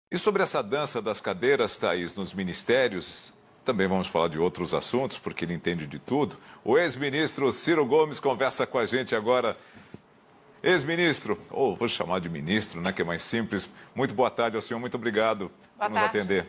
E sobre essa dança das cadeiras, Thaís, nos ministérios, também vamos falar de outros assuntos, porque ele entende de tudo. O ex-ministro Ciro Gomes conversa com a gente agora. Ex-ministro, ou vou chamar de ministro, né, que é mais simples. Muito boa tarde ao senhor, muito obrigado por nos atender.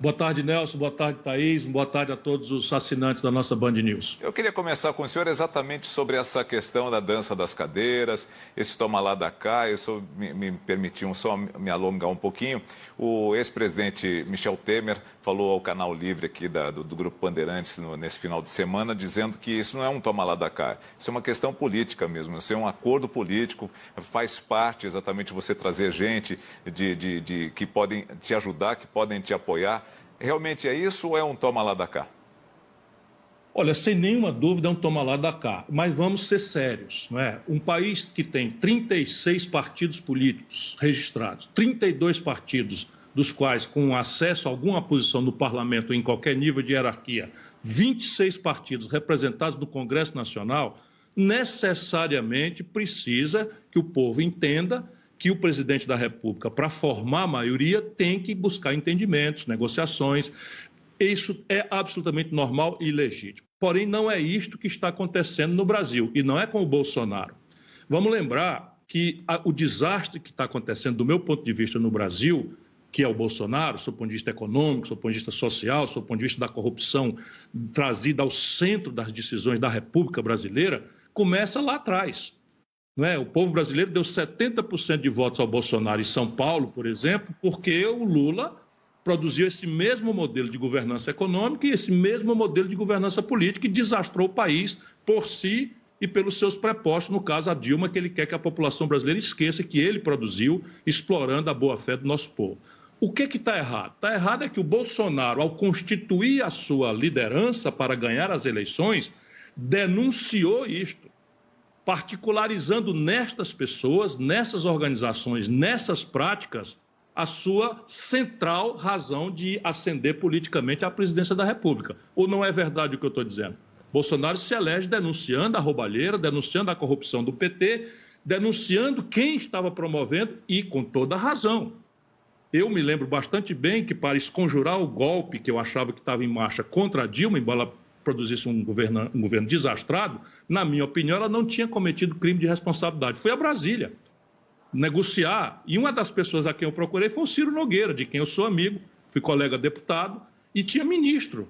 Boa tarde, Nelson. Boa tarde, Thaís. Boa tarde a todos os assinantes da nossa Band News. Eu queria começar com o senhor exatamente sobre essa questão da dança das cadeiras, esse toma lá da cá. Eu só me permitiam só me alongar um pouquinho. O ex-presidente Michel Temer falou ao Canal Livre aqui do Grupo Bandeirantes nesse final de semana, dizendo que isso não é um toma lá da cá. Isso é uma questão política mesmo, isso é um acordo político, faz parte exatamente você trazer gente que podem te ajudar, que podem te apoiar. Realmente é isso ou é um toma lá da cá? Olha, sem nenhuma dúvida é um toma lá da cá, mas vamos ser sérios, não é? Um país que tem 36 partidos políticos registrados, 32 partidos dos quais com acesso a alguma posição no parlamento em qualquer nível de hierarquia, 26 partidos representados no Congresso Nacional, necessariamente precisa que o povo entenda que o presidente da República, para formar a maioria, tem que buscar entendimentos, negociações. Isso é absolutamente normal e legítimo. Porém, não é isto que está acontecendo no Brasil, e não é com o Bolsonaro. Vamos lembrar que o desastre que está acontecendo, do meu ponto de vista, no Brasil, que é o Bolsonaro, do ponto de vista econômico, do ponto de vista social, do ponto de vista da corrupção trazida ao centro das decisões da República Brasileira, começa lá atrás. Não é? O povo brasileiro deu 70% de votos ao Bolsonaro em São Paulo, por exemplo, porque o Lula produziu esse mesmo modelo de governança econômica e esse mesmo modelo de governança política e desastrou o país por si e pelos seus prepostos, no caso a Dilma, que ele quer que a população brasileira esqueça que ele produziu, explorando a boa-fé do nosso povo. O que está errado? Está errado é que o Bolsonaro, ao constituir a sua liderança para ganhar as eleições, denunciou isto, particularizando nestas pessoas, nessas organizações, nessas práticas, a sua central razão de ascender politicamente à presidência da República. Ou não é verdade o que eu estou dizendo? Bolsonaro se elege denunciando a roubalheira, denunciando a corrupção do PT, denunciando quem estava promovendo e com toda a razão. Eu me lembro bastante bem que, para esconjurar o golpe que eu achava que estava em marcha contra a Dilma, embora ela produzisse um governo desastrado, na minha opinião, ela não tinha cometido crime de responsabilidade. Foi a Brasília negociar, e uma das pessoas a quem eu procurei foi o Ciro Nogueira, de quem eu sou amigo, fui colega deputado, e tinha ministro.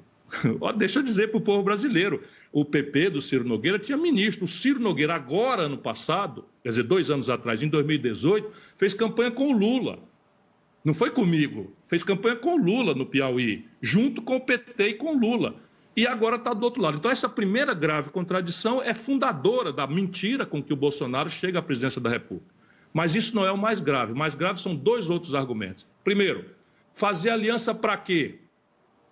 Deixa eu dizer para o povo brasileiro, o PP do Ciro Nogueira tinha ministro. O Ciro Nogueira, agora, ano passado, quer dizer, 2 anos atrás, em 2018, fez campanha com o Lula. Não foi comigo, fez campanha com o Lula no Piauí, junto com o PT e com o Lula. E agora está do outro lado. Então, essa primeira grave contradição é fundadora da mentira com que o Bolsonaro chega à presidência da República. Mas isso não é o mais grave. O mais grave são 2 outros argumentos. Primeiro, fazer aliança para quê?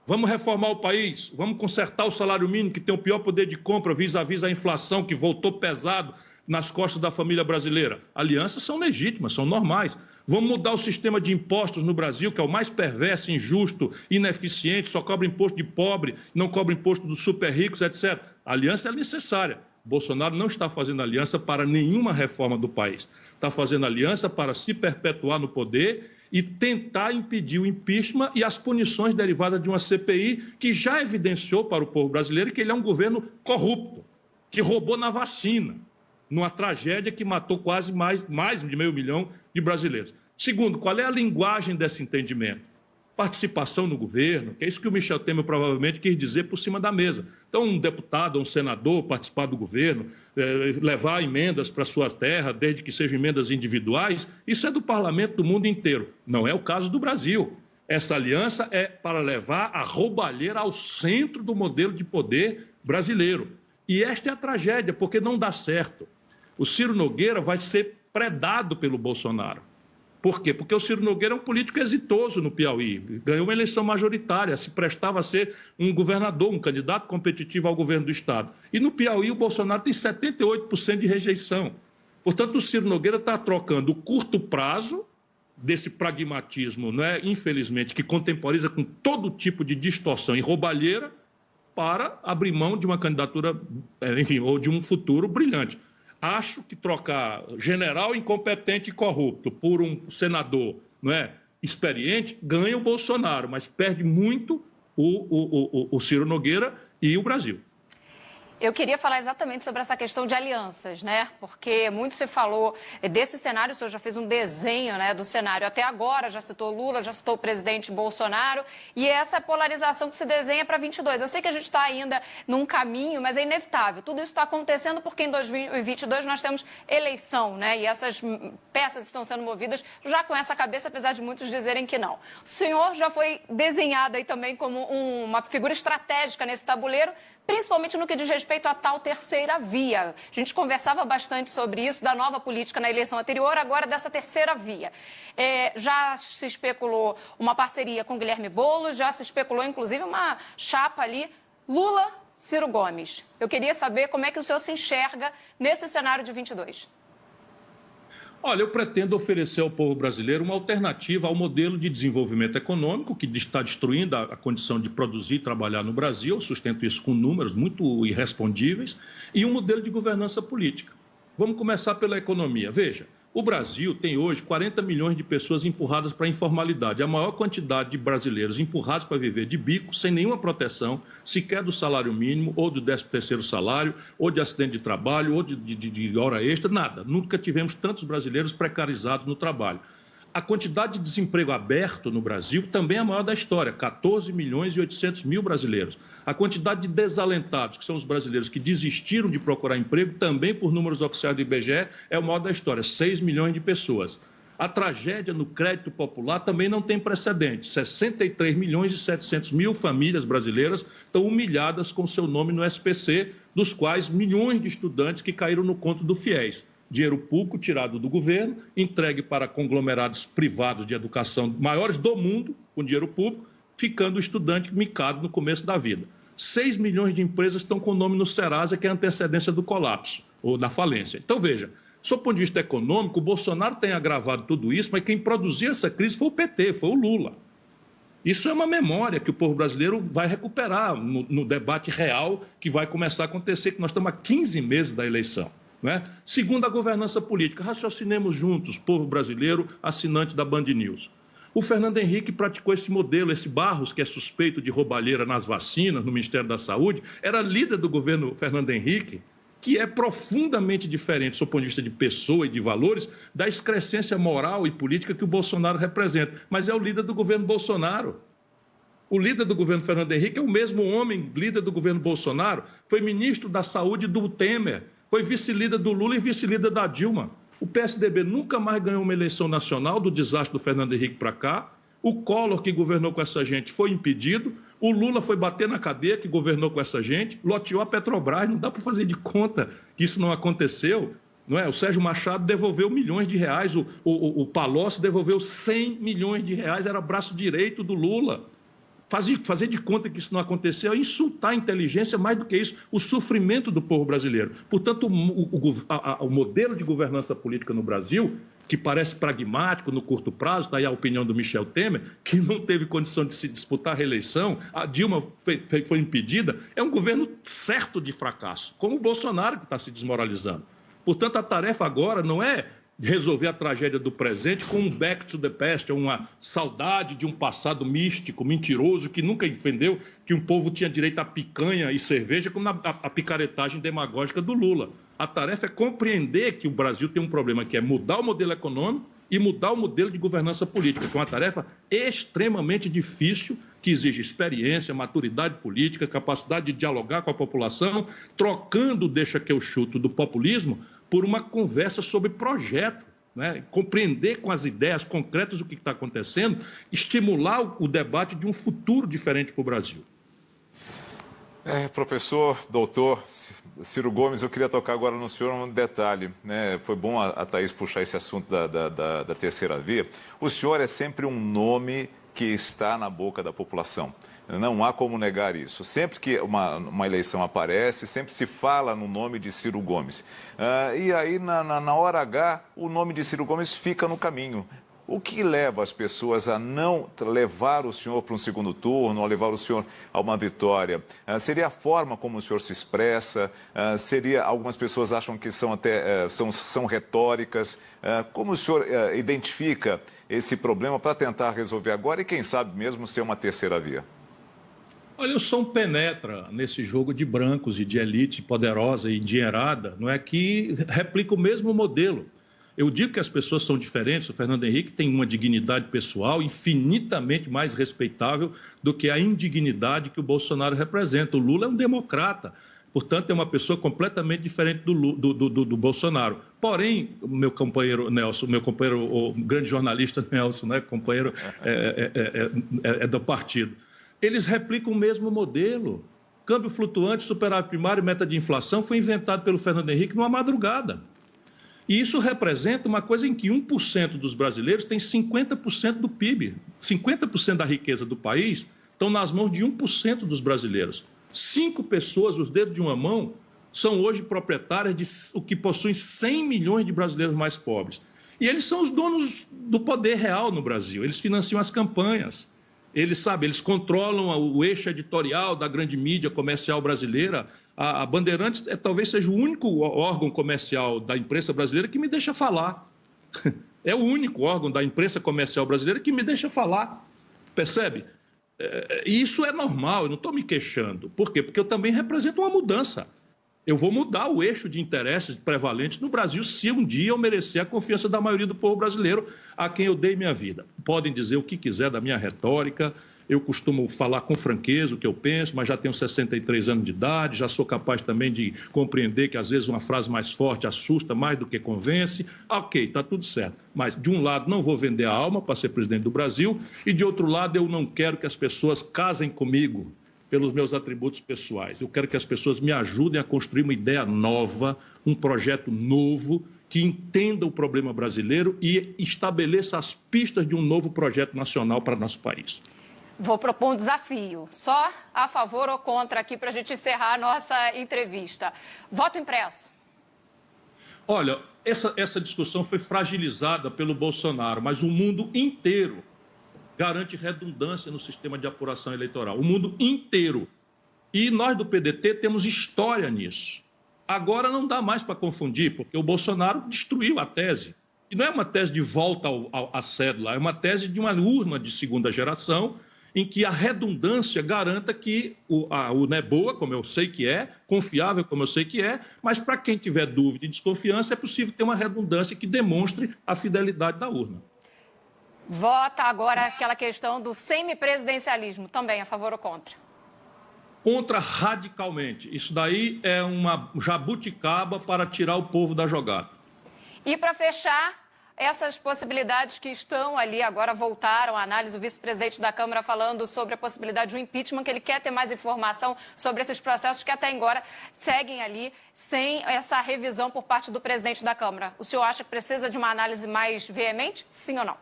Vamos reformar o país? Vamos consertar o salário mínimo, que tem o pior poder de compra vis-à-vis a inflação, que voltou pesado nas costas da família brasileira. Alianças são legítimas, são normais. Vamos mudar o sistema de impostos no Brasil, que é o mais perverso, injusto, ineficiente, só cobra imposto de pobre, não cobra imposto dos super ricos, etc. A aliança é necessária. Bolsonaro não está fazendo aliança para nenhuma reforma do país. Está fazendo aliança para se perpetuar no poder e tentar impedir o impeachment e as punições derivadas de uma CPI que já evidenciou para o povo brasileiro que ele é um governo corrupto, que roubou na vacina, numa tragédia que matou quase mais de 500 mil de brasileiros. Segundo, qual é a linguagem desse entendimento? Participação no governo, que é isso que o Michel Temer provavelmente quis dizer por cima da mesa. Então, um deputado, um senador participar do governo, levar emendas para sua terra, desde que sejam emendas individuais, isso é do parlamento do mundo inteiro. Não é o caso do Brasil. Essa aliança é para levar a roubalheira ao centro do modelo de poder brasileiro. E esta é a tragédia, porque não dá certo. O Ciro Nogueira vai ser predado pelo Bolsonaro. Por quê? Porque o Ciro Nogueira é um político exitoso no Piauí, ganhou uma eleição majoritária, se prestava a ser um governador, um candidato competitivo ao governo do Estado. E no Piauí o Bolsonaro tem 78% de rejeição. Portanto, o Ciro Nogueira está trocando o curto prazo desse pragmatismo, não é? Infelizmente, que contemporiza com todo tipo de distorção e roubalheira para abrir mão de uma candidatura, enfim, ou de um futuro brilhante. Acho que trocar general incompetente e corrupto por um senador, não é, experiente, ganha o Bolsonaro, mas perde muito o Ciro Nogueira e o Brasil. Eu queria falar exatamente sobre essa questão de alianças, né? Porque muito se falou desse cenário, o senhor já fez um desenho, né, do cenário até agora, já citou Lula, já citou o presidente Bolsonaro, e essa polarização que se desenha para 22. Eu sei que a gente está ainda num caminho, mas é inevitável. Tudo isso está acontecendo porque em 2022 nós temos eleição, né? E essas peças estão sendo movidas já com essa cabeça, apesar de muitos dizerem que não. O senhor já foi desenhado aí também como uma figura estratégica nesse tabuleiro, principalmente no que diz respeito à tal terceira via. A gente conversava bastante sobre isso, da nova política na eleição anterior, agora dessa terceira via. Já se especulou uma parceria com Guilherme Boulos, já se especulou, inclusive, uma chapa ali, Lula-Ciro Gomes. Eu queria saber como é que o senhor se enxerga nesse cenário de 22. Olha, eu pretendo oferecer ao povo brasileiro uma alternativa ao modelo de desenvolvimento econômico que está destruindo a condição de produzir e trabalhar no Brasil, eu sustento isso com números muito irrespondíveis, e um modelo de governança política. Vamos começar pela economia. Veja, o Brasil tem hoje 40 milhões de pessoas empurradas para a informalidade, a maior quantidade de brasileiros empurrados para viver de bico, sem nenhuma proteção, sequer do salário mínimo, ou do 13º salário, ou de acidente de trabalho, ou de hora extra, nada. Nunca tivemos tantos brasileiros precarizados no trabalho. A quantidade de desemprego aberto no Brasil também é a maior da história, 14 milhões e 800 mil brasileiros. A quantidade de desalentados, que são os brasileiros que desistiram de procurar emprego, também por números oficiais do IBGE, é o maior da história, 6 milhões de pessoas. A tragédia no crédito popular também não tem precedente. 63 milhões e 700 mil famílias brasileiras estão humilhadas com seu nome no SPC, dos quais milhões de estudantes que caíram no conto do FIES. Dinheiro público tirado do governo, entregue para conglomerados privados de educação maiores do mundo, com dinheiro público, ficando o estudante micado no começo da vida. 6 milhões de empresas estão com o nome no Serasa, que é a antecedência do colapso, ou da falência. Então, veja, sob o ponto de vista econômico, o Bolsonaro tem agravado tudo isso, mas quem produziu essa crise foi o PT, foi o Lula. Isso é uma memória que o povo brasileiro vai recuperar no debate real que vai começar a acontecer, que nós estamos há 15 meses da eleição. Né? Segundo, a governança política. Raciocinemos juntos, povo brasileiro, assinante da Band News. O Fernando Henrique praticou esse modelo, esse Barros, que é suspeito de roubalheira nas vacinas, no Ministério da Saúde, era líder do governo Fernando Henrique, que é profundamente diferente, do ponto de vista de pessoa e de valores, da excrescência moral e política que o Bolsonaro representa. Mas é o líder do governo Bolsonaro. O líder do governo Fernando Henrique é o mesmo homem, líder do governo Bolsonaro, foi ministro da Saúde do Temer, foi vice-líder do Lula e vice-líder da Dilma. O PSDB nunca mais ganhou uma eleição nacional do desastre do Fernando Henrique para cá. O Collor, que governou com essa gente, foi impedido. O Lula foi bater na cadeia, que governou com essa gente. Loteou a Petrobras. Não dá para fazer de conta que isso não aconteceu. Não é? O Sérgio Machado devolveu milhões de reais. O Palocci devolveu 100 milhões de reais. Era braço direito do Lula. Fazer de conta que isso não aconteceu é insultar a inteligência, mais do que isso, o sofrimento do povo brasileiro. Portanto, o modelo de governança política no Brasil, que parece pragmático no curto prazo, está aí a opinião do Michel Temer, que não teve condição de se disputar a reeleição, a Dilma foi impedida, é um governo certo de fracasso, como o Bolsonaro, que está se desmoralizando. Portanto, a tarefa agora não é resolver a tragédia do presente com um back to the past, uma saudade de um passado místico, mentiroso, que nunca entendeu que um povo tinha direito a picanha e cerveja, como a picaretagem demagógica do Lula. A tarefa é compreender que o Brasil tem um problema, que é mudar o modelo econômico e mudar o modelo de governança política, que é uma tarefa extremamente difícil, que exige experiência, maturidade política, capacidade de dialogar com a população, trocando o deixa que eu chuto do populismo por uma conversa sobre projeto, né? Compreender com as ideias concretas o que está acontecendo, estimular o debate de um futuro diferente para o Brasil. Professor, doutor Ciro Gomes, eu queria tocar agora no senhor um detalhe, né? Foi bom a Thaís puxar esse assunto da terceira via. O senhor é sempre um nome que está na boca da população. Não há como negar isso. Sempre que uma eleição aparece, sempre se fala no nome de Ciro Gomes. E aí, na hora H, o nome de Ciro Gomes fica no caminho. O que leva as pessoas a não levar o senhor para um segundo turno, a levar o senhor a uma vitória? Seria a forma como o senhor se expressa? Algumas pessoas acham que são retóricas. Como o senhor identifica esse problema para tentar resolver agora e, quem sabe, mesmo ser uma terceira via? Olha, eu sou um penetra nesse jogo de brancos e de elite poderosa e endinheirada, não é, que replica o mesmo modelo. Eu digo que as pessoas são diferentes, o Fernando Henrique tem uma dignidade pessoal infinitamente mais respeitável do que a indignidade que o Bolsonaro representa. O Lula é um democrata, portanto é uma pessoa completamente diferente do Bolsonaro. Porém, o meu companheiro Nelson, o grande jornalista Nelson, né, companheiro do partido, eles replicam o mesmo modelo. Câmbio flutuante, superávit primário, meta de inflação foi inventado pelo Fernando Henrique numa madrugada. E isso representa uma coisa em que 1% dos brasileiros tem 50% do PIB. 50% da riqueza do país estão nas mãos de 1% dos brasileiros. 5 pessoas, os dedos de uma mão, são hoje proprietárias de o que possuem 100 milhões de brasileiros mais pobres. E eles são os donos do poder real no Brasil. Eles financiam as campanhas. Eles controlam o eixo editorial da grande mídia comercial brasileira. A Bandeirantes talvez seja o único órgão comercial da imprensa brasileira que me deixa falar. É o único órgão da imprensa comercial brasileira que me deixa falar. Percebe? E isso é normal, eu não estou me queixando. Por quê? Porque eu também represento uma mudança. Eu vou mudar o eixo de interesses prevalentes no Brasil se um dia eu merecer a confiança da maioria do povo brasileiro a quem eu dei minha vida. Podem dizer o que quiser da minha retórica, eu costumo falar com franqueza o que eu penso, mas já tenho 63 anos de idade, já sou capaz também de compreender que às vezes uma frase mais forte assusta mais do que convence. Ok, está tudo certo. Mas de um lado não vou vender a alma para ser presidente do Brasil e de outro lado eu não quero que as pessoas casem comigo pelos meus atributos pessoais. Eu quero que as pessoas me ajudem a construir uma ideia nova, um projeto novo, que entenda o problema brasileiro e estabeleça as pistas de um novo projeto nacional para nosso país. Vou propor um desafio, só a favor ou contra aqui para a gente encerrar a nossa entrevista. Voto impresso. Olha, essa discussão foi fragilizada pelo Bolsonaro, mas o mundo inteiro garante redundância no sistema de apuração eleitoral. O mundo inteiro. E nós do PDT temos história nisso. Agora não dá mais para confundir, porque o Bolsonaro destruiu a tese. E não é uma tese de volta à cédula, é uma tese de uma urna de segunda geração, em que a redundância garanta que a urna é boa, como eu sei que é, confiável, como eu sei que é, mas para quem tiver dúvida e desconfiança, é possível ter uma redundância que demonstre a fidelidade da urna. Vota agora aquela questão do semipresidencialismo, também a favor ou contra? Contra radicalmente. Isso daí é uma jabuticaba para tirar o povo da jogada. E para fechar, essas possibilidades que estão ali agora voltaram à análise, o vice-presidente da Câmara falando sobre a possibilidade de um impeachment, que ele quer ter mais informação sobre esses processos que até agora seguem ali sem essa revisão por parte do presidente da Câmara. O senhor acha que precisa de uma análise mais veemente, sim ou não?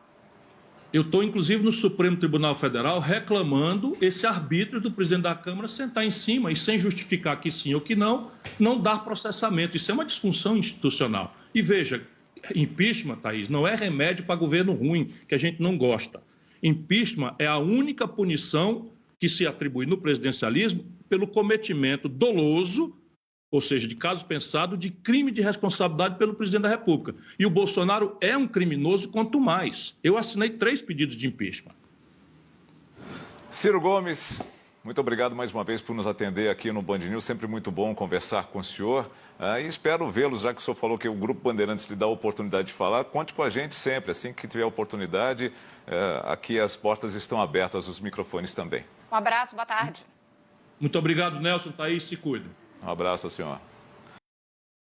Eu estou, inclusive, no Supremo Tribunal Federal reclamando esse arbítrio do presidente da Câmara sentar em cima e, sem justificar que sim ou que não dar processamento. Isso é uma disfunção institucional. E veja, impeachment, Thaís, não é remédio para governo ruim, que a gente não gosta. Impeachment é a única punição que se atribui no presidencialismo pelo cometimento doloso, ou seja, de caso pensado, de crime de responsabilidade pelo presidente da República. E o Bolsonaro é um criminoso quanto mais. Eu assinei 3 pedidos de impeachment. Ciro Gomes, muito obrigado mais uma vez por nos atender aqui no Band News. Sempre muito bom conversar com o senhor. E espero vê-lo, já que o senhor falou que o Grupo Bandeirantes lhe dá a oportunidade de falar. Conte com a gente sempre. Assim que tiver oportunidade, aqui as portas estão abertas, os microfones também. Um abraço, boa tarde. Muito obrigado, Nelson. Thaís, se cuida. Um abraço, senhor.